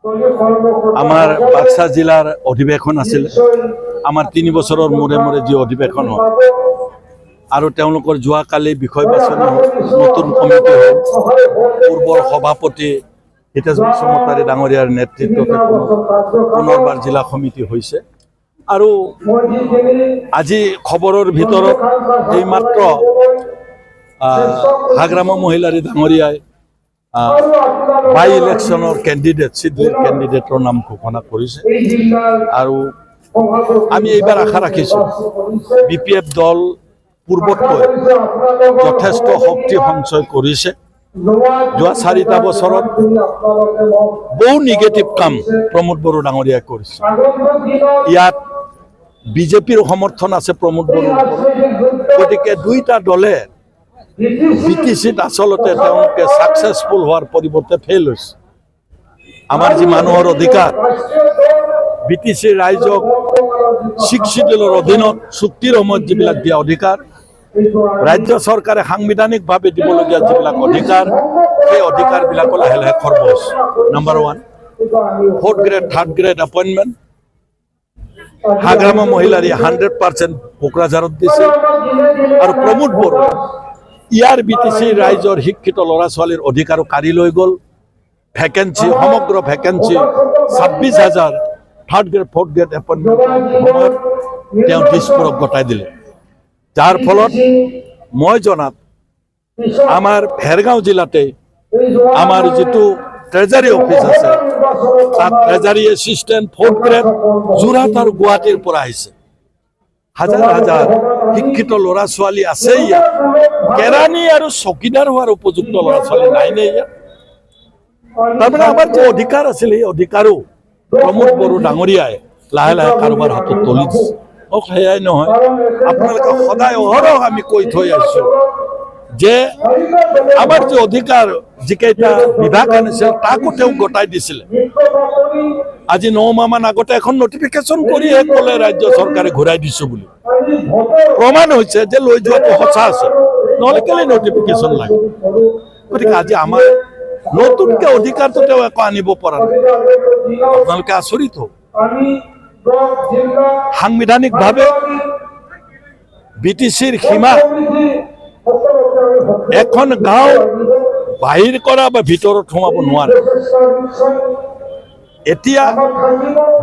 আমাৰ বাক্সা জিলাৰ অধিৱেশন আছিল। আমাৰ 3 বছৰৰ মূৰে মূৰে যি অধিৱেশন হয় আৰু তেওঁলোকৰ যোৱাকালি বিষয় বাছনি নতুন কমিটি হ'ল। পূৰ্বৰ সভাপতি হিতেশ বসুমতাৰী ডাঙৰীয়াৰ নেতৃত্বতে পুনৰবাৰ জিলা সমিতি হৈছে। আৰু আজি খবৰৰ ভিতৰত এইমাত্ৰ হাগ্ৰামা মহিলাৰী ডাঙৰীয়াই বাই ইলেকশ্যনৰ কেণ্ডিডেট চিডলিৰ কেণ্ডিডেটৰ নাম ঘোষণা কৰিছে। আৰু আমি এইবাৰ আশা ৰাখিছোঁ BPF দল পূৰ্বতকৈ যথেষ্ট শক্তি সঞ্চয় কৰিছে। যোৱা 4টা বছৰত বহু নিগেটিভ কাম প্ৰমোদ বড়ো ডাঙৰীয়াই কৰিছে। ইয়াত বিজেপিৰ সমৰ্থন আছে প্ৰমোদ বড়োৰ ওপৰত। গতিকে দুইটা দলে BTCত আচলতে তেওঁলোকে ছাকচেছফুল হোৱাৰ পৰিৱৰ্তে ফেইল হৈছে। আমাৰ যি মানুহৰ অধিকাৰ BTC ৰাইজক 6 শিডিউলৰ অধীনত চুক্তিৰ সময়ত যিবিলাক দিয়া অধিকাৰ, ৰাজ্য চৰকাৰে সাংবিধানিকভাৱে দিবলগীয়া যিবিলাক অধিকাৰ, সেই অধিকাৰবিলাকো লাহে লাহে খৰ্ব হৈছে। Number 1, 4th grade 3rd grade appointment Hagrama Mohilary 100% কোকৰাঝাৰত দিছে। আৰু প্ৰমোদ বড়ো ইয়াৰ BTC ৰাইজৰ শিক্ষিত ল'ৰা ছোৱালীৰ অধিকাৰো কাঢ়ি লৈ গ'ল। ভেকেঞ্চি সমগ্ৰ vacancy 26,000 3rd grade 4th grade এপইণ্টমেণ্টৰ সময়ত তেওঁ দিছপুৰক গতাই দিলে। যাৰ ফলত মই জনাত আমাৰ ভেৰগাঁও জিলাতে আমাৰ যিটো ট্ৰেজাৰী অফিচ আছে তাত treasury assistant 4th grade Jorhat আৰু গুৱাহাটীৰ পৰা আহিছে। হাজাৰ হাজাৰ শিক্ষিত ল'ৰা ছোৱালী আছে ইয়াত। কেৰাণী আৰু চকীদাৰ হোৱাৰ উপযুক্ত ল'ৰা ছোৱালী নাইনে ইয়াত? তাৰমানে আমাৰ যে অধিকাৰ আছিল সেই অধিকাৰো প্ৰমোদ বড়ো ডাঙৰীয়াই লাহে লাহে কাৰোবাৰ হাতত তুলি দিছে। সেয়াই নহয়, আপোনালোকে সদায় অহৰহ আমি কৈ থৈ আহিছোঁ যে আমাৰ যে অধিকাৰ যিকেইটা বিভাগ আনিছিল তাকো তেওঁ গতাই দিছিলে। আজি 9 মাহমান আগতে এখন নটিফিকেশ্যন কৰিহে ক'লে ৰাজ্য চৰকাৰে ঘূৰাই দিছোঁ বুলি। প্ৰমাণ হৈছে যে লৈ যোৱাটো সঁচা আছে, নহ'লে কেলে নটিফিকেশ্যন লাগে। গতিকে আজি আমাৰ নতুনকৈ অধিকাৰটো তেওঁ একো আনিব পৰা নাই। আপোনালোকে আচৰিত হওক, সাংবিধানিকভাৱে BTCৰ সীমা এখন গাঁও বাহিৰ কৰা বা ভিতৰত সোমাব নোৱাৰে। এতিয়া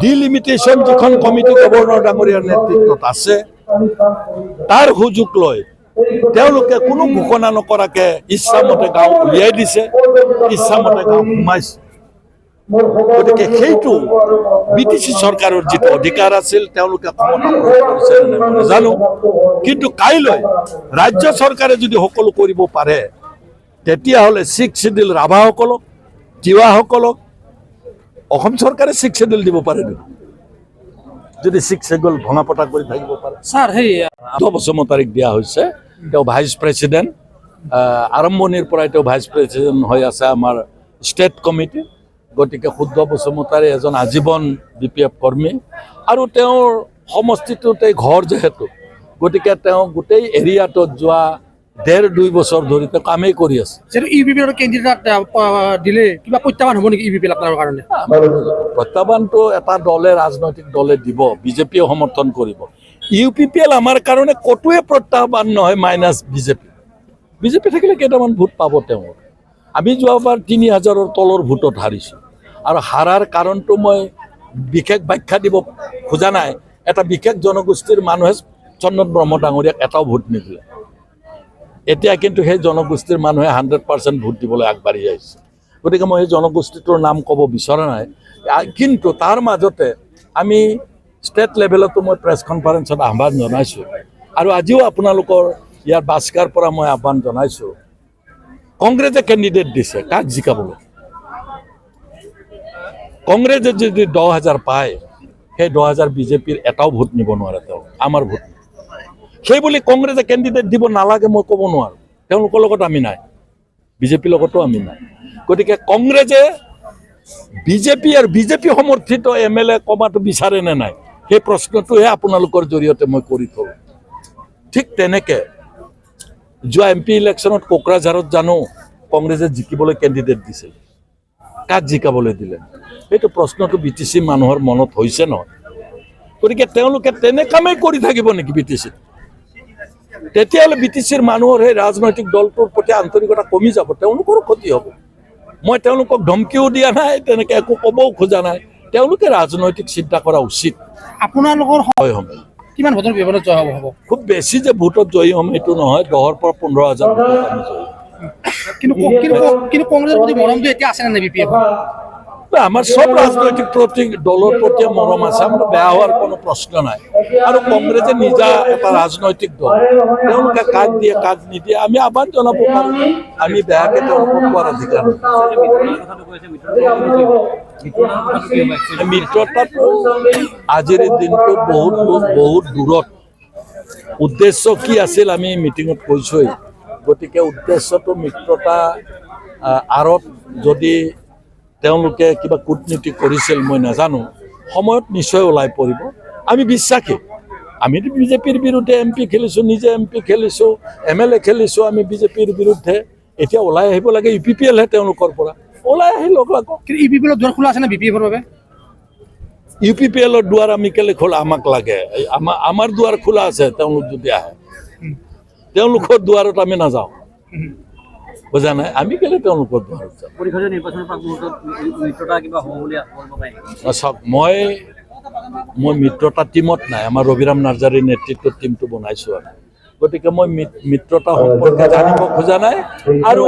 ডিলিমিটেশ্যন যিখন কমিটি গভৰ্ণৰ ডাঙৰীয়াৰ নেতৃত্বত আছে তাৰ সুযোগ লৈ তেওঁলোকে কোনো ঘোষণা নকৰাকে ইচ্ছামতে গাঁও উলিয়াই দিছে, ইচ্ছামতে গাঁও সোমাইছে। গতিকে সেইটো BTC চৰকাৰৰ যিটো অধিকাৰ আছিল তেওঁলোকে ক্ষমতা প্ৰয়োগ কৰিছে নাজানো। কিন্তু কাইলৈ ৰাজ্য চৰকাৰে যদি সকলো কৰিব পাৰে তেতিয়াহ'লে 6 শিডিউল ৰাভাসকলক, তিৱাসকলক অসম চৰকাৰে 6 শিডিউল দিব পাৰে নেকি? যদি 6 শিডিউল ভঙা পটা কৰি থাকিব পাৰে। ছাৰ সেই বসুমতাৰীক দিয়া হৈছে। তেওঁ ভাইচ প্ৰেছিডেণ্ট, আৰম্ভণিৰ পৰাই তেওঁ ভাইচ প্ৰেছিডেণ্ট হৈ আছে আমাৰ ষ্টেট কমিটি। গতিকে শুদ্ধ বসুমতাৰী এজন আজীৱন BPF কৰ্মী আৰু তেওঁৰ সমষ্টিটোতে ঘৰ যিহেতু, গতিকে তেওঁ গোটেই এৰিয়াটোত যোৱা 1.5-2 বছৰ ধৰি তেওঁ কামেই কৰি আছে। ইউপিপিৰ কেণ্ডিডেট দিলে কিবা প্ৰত্যাহ্বান হ'ব নেকি ইউপিপি আপোনাৰ কাৰণে? প্ৰত্যাহ্বানটো এটা দলে, ৰাজনৈতিক দলে দিব, বিজেপিয়ে সমৰ্থন কৰিব। UPPL আমাৰ কাৰণে ক'তোৱে প্ৰত্যাহ্বান নহয়, মাইনাছ বিজেপি থাকিলে কেইটামান ভোট পাব তেওঁ। আমি যোৱাবাৰ 3000ৰ তলৰ ভোটত হাৰিছোঁ আৰু হাৰাৰ কাৰণটো মই বিশেষ ব্যাখ্যা দিব খোজা নাই। এটা বিশেষ জনগোষ্ঠীৰ মানুহে চন্দন ব্ৰহ্ম ডাঙৰীয়াক এটাও ভোট নিদিলে। এতিয়া কিন্তু সেই জনগোষ্ঠীৰ মানুহে 100% ভোট দিবলৈ আগবাঢ়ি আহিছে। গতিকে মই সেই জনগোষ্ঠীটোৰ নাম ক'ব বিচৰা নাই। কিন্তু তাৰ মাজতে আমি ষ্টেট লেভেলতো মই প্ৰেছ কনফাৰেন্সত আহ্বান জনাইছোঁ আৰু আজিও আপোনালোকৰ ইয়াৰ বাস্কাৰ পৰা মই আহ্বান জনাইছোঁ। কংগ্ৰেছে কেণ্ডিডেট দিছে, কাক জিকাবলৈ? কংগ্ৰেছে যদি 10,000 পায়, সেই 10,000 বিজেপিৰ এটাও ভোট নিব নোৱাৰে তেওঁ, আমাৰ ভোট। সেই বুলি কংগ্ৰেছে কেণ্ডিডেট দিব নালাগে মই ক'ব নোৱাৰোঁ। তেওঁলোকৰ লগত আমি নাই, বিজেপিৰ লগতো আমি নাই। গতিকে কংগ্ৰেছে বিজেপি আৰু বিজেপি সমৰ্থিত MLA কমাটো বিচাৰে নে নাই, সেই প্ৰশ্নটোহে আপোনালোকৰ জৰিয়তে মই কৰি থওঁ। ঠিক তেনেকৈ যোৱা MP ইলেকশ্যনত কোকৰাঝাৰত জানো কংগ্ৰেছে জিকিবলৈ কেণ্ডিডেট দিছিল? কাক জিকাবলৈ দিলে সেইটো প্ৰশ্নটো BTC মানুহৰ মনত হৈছে নহয় গতিকে তেওঁলোকে তেনে কামেই কৰি থাকিব নেকি BTC তেতিয়াহ'লে BTCৰ মানুহৰ সেই ৰাজনৈতিক দলটোৰ প্ৰতি আন্তৰিকতা কমি যাব তেওঁলোকৰ ক্ষতি হ'ব মই তেওঁলোকক ধমকিও দিয়া নাই তেনেকৈ একো ক'বও খোজা নাই তেওঁলোকে ৰাজনৈতিক চিন্তা কৰা উচিত আপোনালোকৰ হয় হ'ম কিমান ভোটৰ ব্যৱধানত জয় হ'ব খুব বেছি যে ভোটত জয়ী হ'ম এইটো নহয় 10ৰ পৰা 15,000 ভোটত আমি জয়ী হ'ম। কিন্তু কংগ্ৰেছৰ প্ৰতি মৰমটো এতিয়া আছে নে BPF আমাৰ সব ৰাজনৈতিক দলৰ প্ৰতি মৰম আছে আমাৰ বেয়া হোৱাৰ কোনো প্ৰশ্ন নাই আৰু কংগ্ৰেছে নিজা এটা ৰাজনৈতিক দল তেওঁলোকে কাক দিয়ে কাক নিদিয়ে আমি আহ্বান জনাব পাৰোঁ আমি বেয়াকৈ তেওঁলোকক কোৱাৰ অধিকাৰ মিত্ৰতাটো আজিৰ দিনটোত বহুত দূৰত উদ্দেশ্য কি আছিল আমি মিটিঙত কৈছোঁৱেই গতিকে উদ্দেশ্যটো মিত্ৰতা আঁৰত যদি তেওঁলোকে কিবা কূটনীতি কৰিছিল মই নাজানো সময়ত নিশ্চয় ওলাই পৰিব আমি বিশ্বাসী আমিতো বিজেপিৰ বিৰুদ্ধে MP খেলিছোঁ নিজে MP খেলিছোঁ MLA খেলিছোঁ আমি বিজেপিৰ বিৰুদ্ধে এতিয়া ওলাই আহিব লাগে UPPL হে তেওঁলোকৰ পৰা ওলাই আহি লগ লাগক কিন্তু UPPLৰ দুৱাৰ খোলা আছে নে BPFৰ বাবে UPPLৰ দুৱাৰ আমি কেলে খোলা আমাক লাগে আমাৰ দুৱাৰ খোলা আছে তেওঁলোক যদি আহে তেওঁলোকৰ দুৱাৰত আমি নাযাওঁ বুজা নাই আমি কেলে তেওঁলোকৰ দুৱাৰত যাওঁ পৰিষদীয় নিৰ্বাচনৰ প্ৰাকমুহূৰ্তত মিত্ৰতা কিবা হ'ব বুলি কৰিব পাৰি চাওক মই মিত্ৰতা টীমত নাই আমাৰ ৰবিৰাম নাৰ্জাৰীৰ নেতৃত্বত টীমটো বনাইছোঁ আমি গতিকে মই মিত্ৰতা সম্পৰ্কে জানিব খোজা নাই আৰু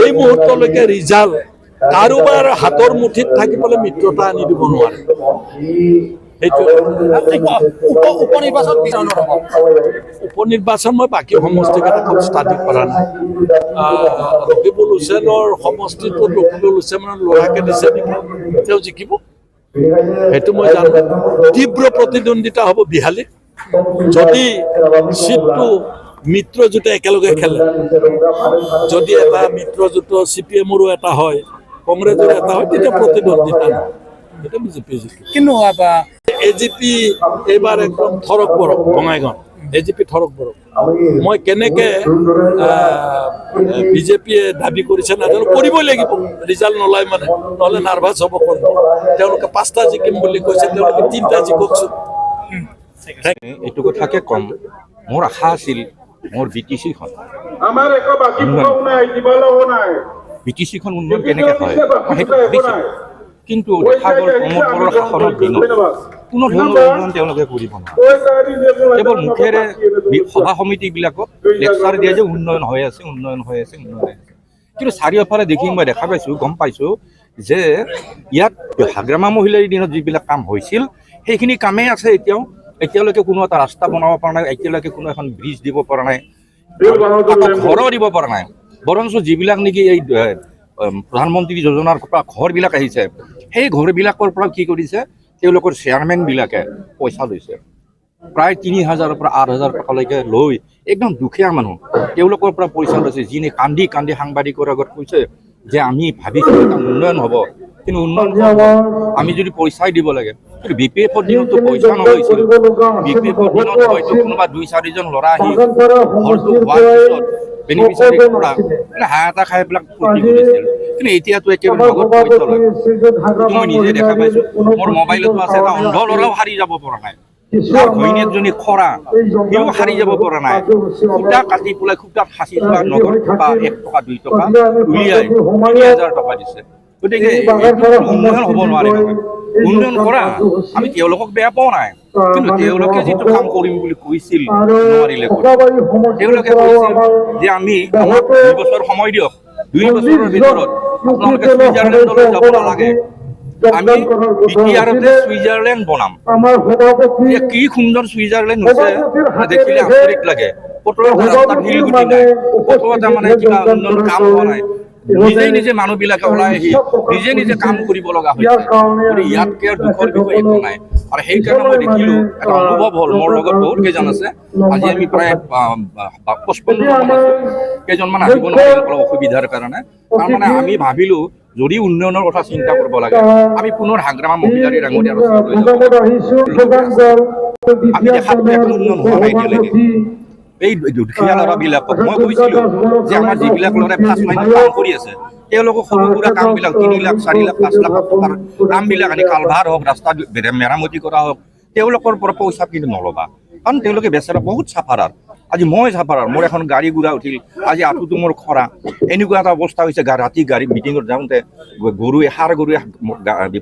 এই মুহূৰ্তলৈকে ৰিজাল্ট কাৰোবাৰ হাতৰ মুঠিত থাকি পেলাই মিত্ৰতা আনি দিব নোৱাৰে উপনিৰ্বাচন মই বাকী সমষ্টিকেইটা খুব ষ্টাডি কৰা নাই ৰকিবুল হুছেইনৰ সমষ্টিটোত ৰকিবুল হুছেইনৰ ল'ৰাকে দিছে নেকি তেওঁ জিকিব সেইটো মই জানো তীব্ৰ প্ৰতিদ্বন্দ্বিতা হ'ব বিহালীত যদি চিটটো মিত্ৰজোঁটে একেলগে খেলে যদি এটা মিত্ৰজোঁট CPMৰো এটা হয় কংগ্ৰেছৰ এটা হয় তেতিয়া প্ৰতিদ্বন্দ্বিতা নহয় এটা বিজেপি জিকিব কিন্তু AGP এইবাৰ একদম থৰক বৰক বঙাইগাঁও AGP থৰক বৰক মই কেনেকৈ বিজেপিয়ে দাবী কৰিছে নাজানো কৰিবই লাগিব ৰিজাল্ট নোলায় মানে নহ'লে নাৰ্ভাছ হ'ব কৰিব তেওঁলোকে 5টা জিকিম বুলি কৈছে তেওঁলোকে 3টা জিককচোন এইটো কথাকে কম মোৰ আশা আছিল মোৰ BTCখন BTCখন উন্নয়ন কেনেকৈ হয় মই সেইটো ভাবিছিলোঁ কিন্তু দেখা গ'ল প্ৰমোদ বড়োৰ শাসনৰ দিনত কোনো ধৰণৰ উন্নয়ন তেওঁলোকে কৰিব নোৱাৰে কেৱল মুখেৰে সভা সমিতিবিলাকত লেকচাৰ দিয়ে যে উন্নয়ন হৈ আছে কিন্তু চাৰিওফালে দেখি মই দেখা পাইছোঁ গম পাইছোঁ যে ইয়াত হাগ্ৰামা মহিলাৰ দিনত যিবিলাক কাম হৈছিল সেইখিনি কামেই আছে এতিয়ালৈকে কোনো এটা ৰাস্তা বনাব পৰা নাই এতিয়ালৈকে কোনো এখন ব্ৰিজ দিব পৰা নাই ঘৰো দিব পৰা নাই বৰঞ্চ যিবিলাক নেকি এই প্ৰধানমন্ত্ৰী যোজনাৰ পৰা ঘৰবিলাক আহিছে সেই ঘৰবিলাকৰ পৰা কি কৰিছে তেওঁলোকৰ চেয়াৰমেনবিলাকে পইচা লৈছে প্ৰায় 3,000ৰ পৰা 8,000 টকালৈকে লৈ একদম দুখীয়া মানুহ তেওঁলোকৰ পৰা পইচা লৈছে যিনে কান্দি সাংবাদিকৰ আগত কৈছে যে আমি ভাবিছোঁ এটা উন্নয়ন হ'ব কিন্তু উন্নয়ন আমি যদি পইচাই দিব লাগে কিন্তু BPFৰ দিনতো পইচা নলৈছিল BPFৰ দিনত হয়তো কোনোবা 2-4জন ল'ৰা আহি ঘৰটো হোৱাৰ পিছত বেনিফিচিয়াৰী পৰা হাঁহ এটা খাই পেলাই ফূৰ্তি কৰিছিল কিন্তু এতিয়াতো একেবাৰে লগত পইচা লয় মই নিজে দেখা পাইছোঁ মোৰ মোবাইলতো আছে এটা অন্ধ ল'ৰাও হাৰি যাব পৰা নাই তাৰ ঘৈণীয়েকজনী খৰা সিও হাৰি যাব পৰা নাই সূতা কাটি পেলাই সূতাত সাঁচি থোৱা নগদ টকা 1 টকা 2 টকা উলিয়াই 3,000 টকা দিছে গতিকে উন্নয়ন হ'ব নোৱাৰে উন্নয়ন কৰা আমি তেওঁলোকক বেয়া পোৱা নাই কিন্তু তেওঁলোকে যিটো কাম কৰিম বুলি কৈছিল নোৱাৰিলে তেওঁলোকে কৈছিল যে আমি আমাক 2 বছৰ সময় দিয়ক 2 বছৰৰ ভিতৰত আপোনালোকে ছুইজাৰলেণ্ডলৈ যাব নালাগে আমি BTRতে ছুইজাৰলেণ্ড বনাম কি সুন্দৰ ছুইজাৰলেণ্ড হৈছে দেখিলে আচৰিত লাগে ক'তো ৰাস্তাত শিলগুটি নাই ক'তো এটা মানে কিবা উন্নয়ন কাম হোৱা নাই নিজে মানুহবিলাকে ওলাই আহি নিজে কাম কৰিব লগা হৈছে গতিকে ইয়াতকৈ আৰু দুখৰ বিষয় একো নাই আৰু সেইকাৰণে মই দেখিলোঁ এটা অনুভৱ হ'ল মোৰ লগত বহুত কেইজন আছে আজি আমি প্ৰায় 55জন আছোঁ কেইজনমান আহিব নোৱাৰিলে অলপ অসুবিধাৰ কাৰণে তাৰমানে আমি ভাবিলোঁ যদি উন্নয়নৰ কথা চিন্তা কৰিব লাগে আমি পুনৰ হাগ্ৰামা মহিলাৰী ডাঙৰীয়া আমি দেখাত একো উন্নয়ন হোৱা নাই এতিয়ালৈকে এই দুখীয়া ল'ৰাবিলাকক মই কৈছিলোঁ যে আমাৰ যিবিলাক ল'ৰাই ফাৰ্ষ্ট লাইনত কাম কৰি আছে তেওঁলোকক সৰু সুৰা কামবিলাক 3 লাখ 4 লাখ 5 লাখ টকাৰ কামবিলাক আনি কালভাৰ হওক ৰাস্তা মেৰামতি কৰা হওক তেওঁলোকৰ পৰা পইচা কিন্তু নল'বা কাৰণ তেওঁলোকে বেচেৰা বহুত চাফাৰাৰ আজি মই চাফাৰাৰ মোৰ এখন গাড়ী গুৰা উঠিল আজি আঁঠুটো মোৰ খৰা এনেকুৱা এটা অৱস্থা হৈছে ৰাতি গাড়ী মিটিঙত যাওঁতে গৰুৱে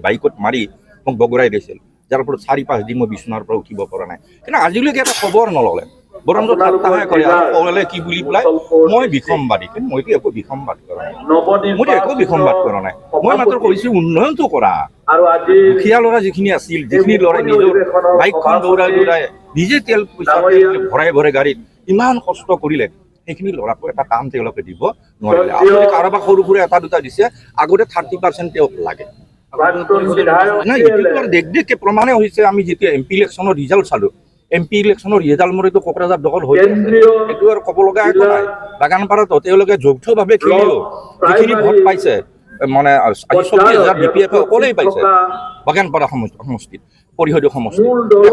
বাইকত মাৰি মোক বগৰাই দিছিল যাৰ ফলত 4-5 দিন মই বিচনাৰ পৰা উঠিব পৰা নাই কিন্তু আজিলৈকে এটা খবৰ নল'লে বৰঞ্চ ঠাট্টাহে কৰে আৰু ক'লে কি বুলি পেলাই মই বিসম্বাদী কিন্তু মইতো একো বিসম্বাদ কৰা নাই মইতো একো বিসম্বাদ কৰা নাই মই মাত্ৰ কৈছোঁ উন্নয়নটো কৰা দুখীয়া ল'ৰা যিখিনি আছিল যিখিনি ল'ৰাই নিজৰ বাইকখন দৌৰাই নিজে তেল পইচা ভৰাই গাড়ীত ইমান কষ্ট কৰিলে সেইখিনি ল'ৰাকো এটা কাম তেওঁলোকে দিব নোৱাৰিলে আপুনি কাৰোবাক সৰু সুৰা এটা দুটা দিছে আগতে 30% তেওঁক লাগে নাই এইটো দেখ প্ৰমাণে হৈছে আমি যেতিয়া MP ইলেকশ্যনৰ ৰিজাল্ট চালোঁ MP ইলেকশ্যনৰ ৰিজাল্ট মৰিতো কোকৰাঝাৰ দখল হৈ এইটো আৰু ক'ব লগা একো নাই বাগানপাৰাতো তেওঁলোকে যৌথভাৱে খেলিলেও যিখিনি ভোট পাইছে মানে 40,000 BPF অকলেই পাইছে বাগানপাৰা সমষ্টিত পৰিষদীয় সমষ্টিত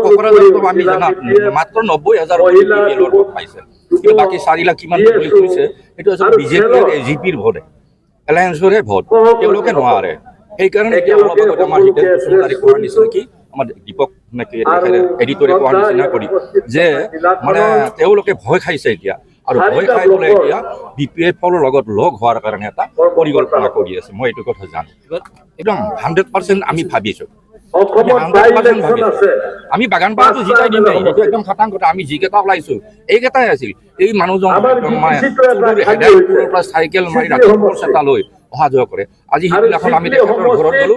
কোকৰাঝাৰতো আমি জানাত মাত্ৰ 90,000 BPL ভোট পাইছে কিন্তু বাকী 4 লাখ কিমান বুলি কৈছে সেইটো আছিল বিজেপি আৰু AGPৰ ভোট এলায়েন্সৰে ভোট তেওঁলোকে নোৱাৰে সেইকাৰণে এতিয়া অলপ আগত আমাৰ হিতেন বসুমতাৰী কোৱাৰ নিচিনা কি আমাৰ দীপক নেকি এডিটৰে কোৱাৰ নিচিনা কৰি যে মানে তেওঁলোকে ভয় খাইছে এতিয়া আৰু ভয় খাই পেলাই এতিয়া BPFৰ লগত লগ হোৱাৰ কাৰণে এটা পৰিকল্পনা কৰি আছে মই এইটো কথা জানো একদম 100% আমি ভাবিছোঁ আমি বাগানপাৰাটো জিকাই দিম এইটো একদম খাটাং কথা আমি যিকেইটা ওলাইছোঁ এইকেইটাই আছিল এই মানুহজন মানে হেদায়তপুৰৰ পৰা চাইকেল মাৰি ৰাতিপুৱা চেতা লৈ অহা যোৱা কৰে আজি সেইবিলাখন আমি তেখেতৰ ঘৰত গ'লো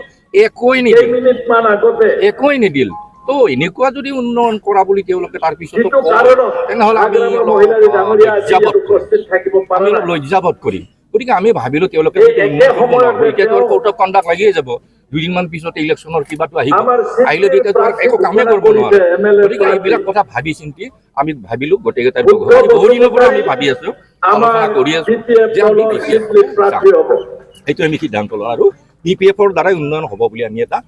একোৱেই নিদিল তো এনেকুৱা যদি উন্নয়ন কৰা বুলি তেওঁলোকে তাৰপিছতো তেনেহ'লে আমি লজ্জাবোধ কৰিম গতিকে আমি ভাবিলোঁ তেওঁলোকে এতিয়াতো কোৰ্ট অফ কণ্ডাক্ট লাগিয়ে যাব 2 দিনমান পিছত ইলেকশ্যনৰ কিবাটো আহিব আহিলে তেতিয়াতো একো কামেই কৰিব নোৱাৰে গতিকে এইবিলাক কথা ভাবি চিন্তি আমি ভাবিলোঁ গোটেইকেইটাই বহু দিনৰ পৰা আমি ভাবি আছোঁ আলোচনা কৰি আছোঁ যে আমি এইটো আমি সিদ্ধান্ত লওঁ আৰু BPFৰ দ্বাৰাই উন্নয়ন হ'ব বুলি আমি এটা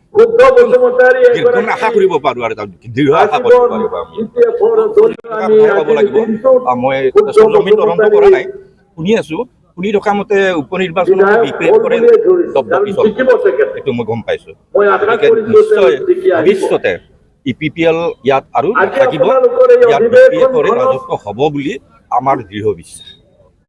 আশা কৰিব পাৰোঁ আৰু দৃঢ় আশা কৰিব পাৰিব আমি লাগিব মই জমিন তদন্ত কৰা নাই শুনি আছোঁ শুনি থকা মতে উপ নিৰ্বাচনত BPFৰে দপদপি চলিব এইটো মই গম পাইছোঁ গতিকে নিশ্চয় ভৱিষ্যতে EPPL ইয়াত আৰু থাকিব ইয়াত BPFৰে ৰাজত্ব হ'ব বুলি আমাৰ দৃঢ় বিশ্বাস